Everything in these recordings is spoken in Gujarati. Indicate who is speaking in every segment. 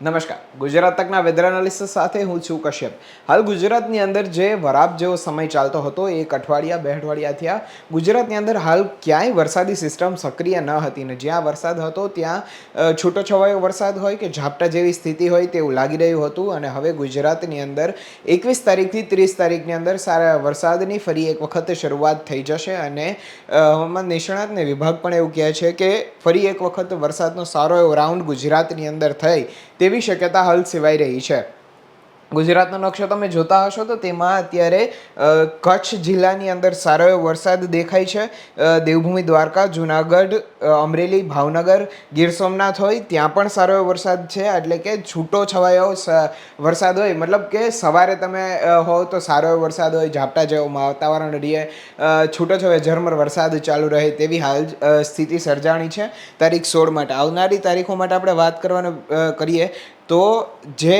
Speaker 1: નમસ્કાર. ગુજરાત તકના વેધર એનાલિસિસ સાથે હું છું કશ્યપ. હાલ ગુજરાતની અંદર જે વરાપ જેવો સમય ચાલતો હતો, એક અઠવાડિયા બે અઠવાડિયા થયા ગુજરાતની અંદર હાલ ક્યાંય વરસાદી સિસ્ટમ સક્રિય ન હતી ને જ્યાં વરસાદ હતો ત્યાં છૂટોછવાયો વરસાદ હોય કે ઝાપટા જેવી સ્થિતિ હોય તેવું લાગી રહ્યું હતું. અને હવે ગુજરાતની અંદર 21 તારીખથી 30 તારીખની અંદર સારા વરસાદની ફરી એક વખત શરૂઆત થઈ જશે. અને હવામાન નિષ્ણાતને વિભાગ પણ એવું કહે છે કે ફરી એક વખત વરસાદનો સારો એવો રાઉન્ડ ગુજરાતની અંદર થઈ તેવી શક્યતા હાલ સેવાઈ રહી છે. ગુજરાતનો નકશો તમે જોતા હશો તો તેમાં અત્યારે કચ્છ જિલ્લાની અંદર સારો એવો વરસાદ દેખાય છે. દેવભૂમિ દ્વારકા, જુનાગઢ, અમરેલી, ભાવનગર, ગીર સોમનાથ હોય ત્યાં પણ સારો એવો વરસાદ છે. એટલે કે છૂટો છવાયો વરસાદ હોય, મતલબ કે સવારે તમે હો તો સારો એવો વરસાદ હોય, ઝાપટા જેવો વાતાવરણ રહીએ, છૂટો છવાયો ઝરમર વરસાદ ચાલુ રહે તેવી હાલ સ્થિતિ સર્જાણી છે તારીખ 16 માટે. આવનારી તારીખો માટે આપણે વાત કરવાનું કરીએ તો જે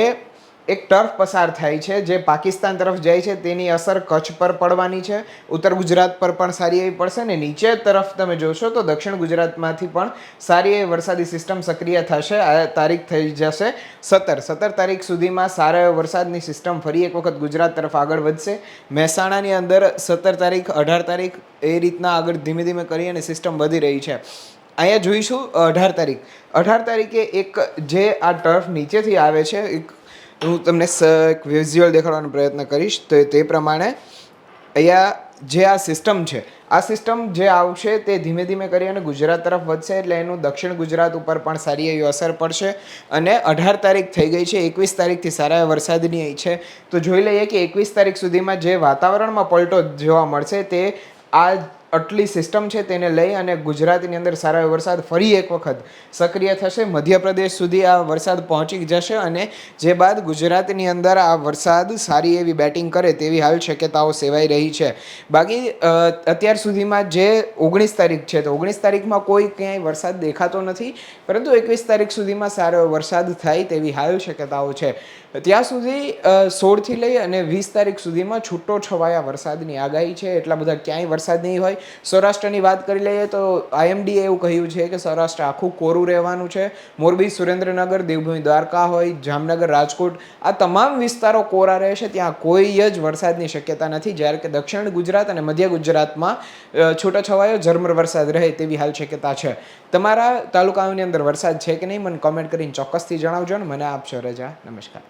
Speaker 1: એક ટર્ફ પસાર થાય છે જે પાકિસ્તાન તરફ જાય છે તેની અસર કચ્છ પર પડવાની છે. ઉત્તર ગુજરાત પર પણ સારી એવી પડશે ને નીચે તરફ તમે જોશો તો દક્ષિણ ગુજરાતમાંથી પણ સારી એવી વરસાદી સિસ્ટમ સક્રિય થશે. આ તારીખ થઈ જશે 17 તારીખ સુધીમાં સારા એવા વરસાદની સિસ્ટમ ફરી એક વખત ગુજરાત તરફ આગળ વધશે. મહેસાણાની અંદર 17 તારીખ 18 તારીખ એ રીતના આગળ ધીમે ધીમે કરી અને સિસ્ટમ વધી રહી છે. અહીંયા જોઈશું 18 તારીખે એક જે આ ટર્ફ નીચેથી આવે છે, હું તમને એક વિઝ્યુઅલ દેખાડવાનો પ્રયત્ન કરીશ. તો તે પ્રમાણે અહીંયા જે આ સિસ્ટમ છે, આ સિસ્ટમ જે આવશે તે ધીમે ધીમે કરી અને ગુજરાત તરફ વધશે. એટલે એનું દક્ષિણ ગુજરાત ઉપર પણ સારી એવી અસર પડશે. અને 18 તારીખ થઈ ગઈ છે, 21 તારીખથી સારા વરસાદની છે. તો જોઈ લઈએ કે 21 તારીખ સુધીમાં જે વાતાવરણમાં પલટો જોવા મળશે તે આ આટલી સિસ્ટમ છે તેને લઈ અને ગુજરાતની અંદર સારો એવો વરસાદ ફરી એક વખત સક્રિય થશે. મધ્યપ્રદેશ સુધી આ વરસાદ પહોંચી જશે અને જે બાદ ગુજરાતની અંદર આ વરસાદ સારી એવી બેટિંગ કરે તેવી હાલ શક્યતાઓ સેવાઈ રહી છે. બાકી અત્યાર સુધીમાં જે 19 તારીખ છે તો 19 તારીખમાં કોઈ ક્યાંય વરસાદ દેખાતો નથી, પરંતુ 21 તારીખ સુધીમાં સારો એવો વરસાદ થાય તેવી હાલ શક્યતાઓ છે. ત્યાં સુધી 16થી લઈ અને 20 તારીખ સુધીમાં છૂટો છવાયા વરસાદની આગાહી છે. એટલા બધા ક્યાંય વરસાદ નહીં હોય. સૌરાષ્ટ્રની વાત કરી લઈએ તો IMDએ એવું કહ્યું છે કે સૌરાષ્ટ્ર આખું કોરું રહેવાનું છે. મોરબી, સુરેન્દ્રનગર, દેવભૂમિ દ્વારકા હોય, જામનગર, રાજકોટ આ તમામ વિસ્તારો કોરા રહેશે. ત્યાં કોઈ જ વરસાદની શક્યતા નથી. જ્યારે કે દક્ષિણ ગુજરાત અને મધ્ય ગુજરાતમાં છૂટોછવાયો ઝરમર વરસાદ રહે તેવી હાલ શક્યતા છે. તમારા તાલુકાઓની અંદર વરસાદ છે કે નહીં મને કોમેન્ટ કરીને ચોક્કસથી જણાવજો ને મને આપશો રજા. નમસ્કાર.